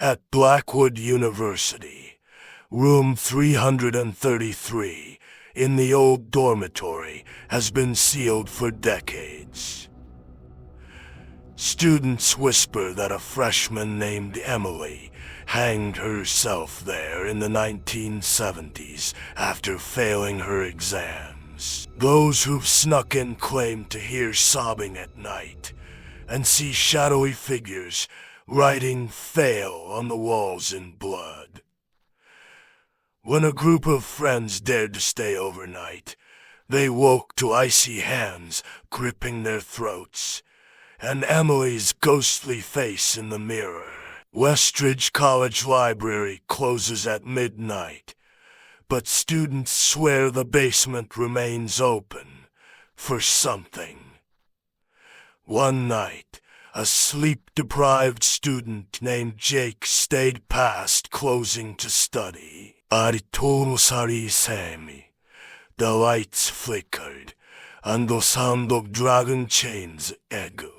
At Blackwood University, room 333, in the old dormitory, has been sealed for decades. Students whisper that a freshman named Emily hanged herself there in the 1970s after failing her exams. Those who've snuck in claim to hear sobbing at night and see shadowy figures writing "fail" on the walls in blood. When a group of friends dared to stay overnight, they woke to icy hands gripping their throats and Emily's ghostly face in the mirror. Westridge College Library closes at midnight, but students swear the basement remains open for something. One night, a sleep-deprived student named Jake stayed past closing to study. The lights flickered, and the sound of dragon chains echoed.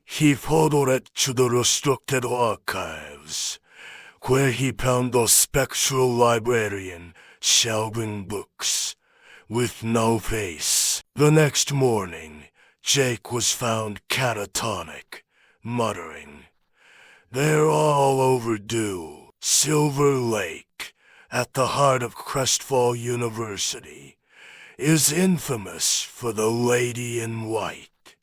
He followed to the restricted archives, where he found the spectral librarian shelving books, with no face. The next morning, Jake was found catatonic, muttering, "They're all overdue." Silver Lake, at the heart of Crestfall University, is infamous for the Lady in White.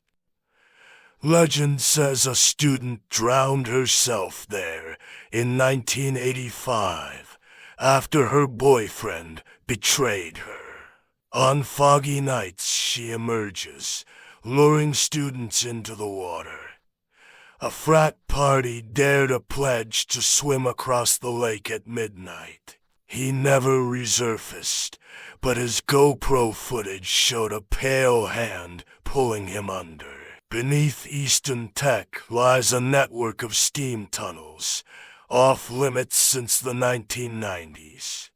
Legend says a student drowned herself there in 1985 after her boyfriend betrayed her. On foggy nights she emerges, luring students into the water. A frat party dared a pledge to swim across the lake at midnight. He never resurfaced, but his GoPro footage showed a pale hand pulling him under. Beneath Easton Tech lies a network of steam tunnels, off limits since the 1990s.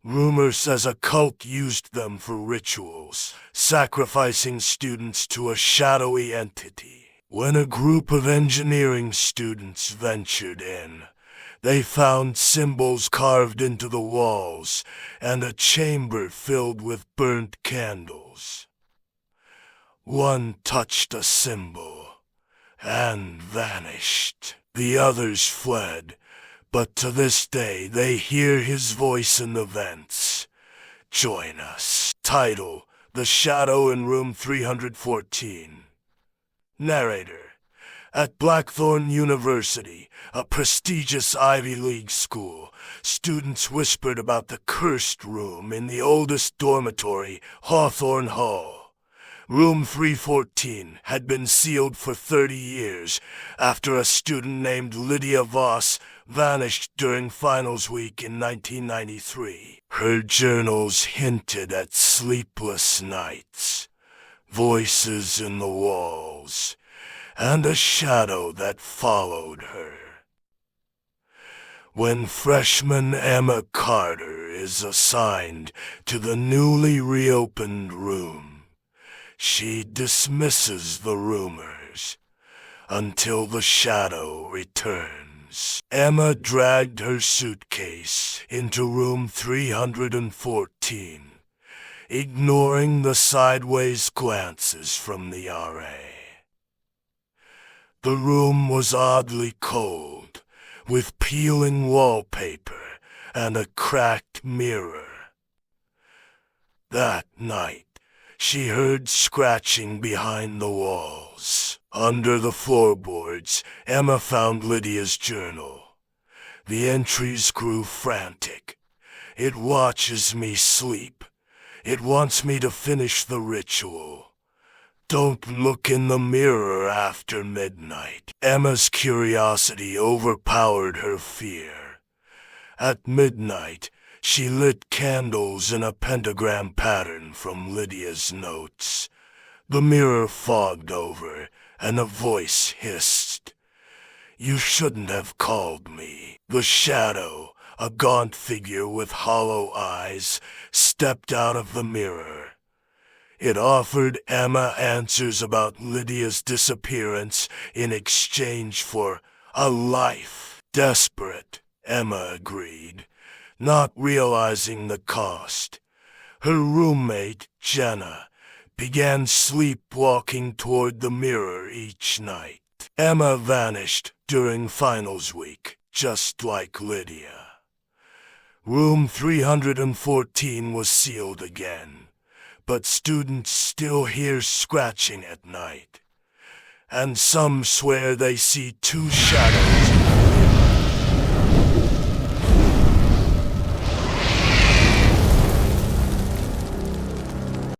Rumor says a cult used them for rituals, sacrificing students to a shadowy entity. When a group of engineering students ventured in, they found symbols carved into the walls and a chamber filled with burnt candles. One touched a symbol and vanished. The others fled, but to this day they hear his voice in the vents. Join us. Title: The Shadow in Room 314. Narrator: At Blackthorn University, a prestigious Ivy League school, students whispered about the cursed room in the oldest dormitory, Hawthorne Hall. Room 314 had been sealed for 30 years after a student named Lydia Voss vanished during finals week in 1993. Her journals hinted at sleepless nights, voices in the walls, and a shadow that followed her. When freshman Emma Carter is assigned to the newly reopened room, she dismisses the rumors until the shadow returns. Emma dragged her suitcase into room 314, ignoring the sideways glances from the RA. The room was oddly cold, with peeling wallpaper and a cracked mirror. That night, she heard scratching behind the walls. Under the floorboards, Emma found Lydia's journal. The entries grew frantic. "It watches me sleep. It wants me to finish the ritual. Don't look in the mirror after midnight." Emma's curiosity overpowered her fear. At midnight, she lit candles in a pentagram pattern from Lydia's notes. The mirror fogged over, and a voice hissed, "You shouldn't have called me." The shadow, a gaunt figure with hollow eyes, stepped out of the mirror. It offered Emma answers about Lydia's disappearance in exchange for A life. Desperate, Emma agreed, not realizing the cost. Her roommate, Jenna, began sleepwalking toward the mirror each night. Emma vanished during finals week, just like Lydia. Room 314 was sealed again, but students still hear scratching at night, and some swear they see two shadows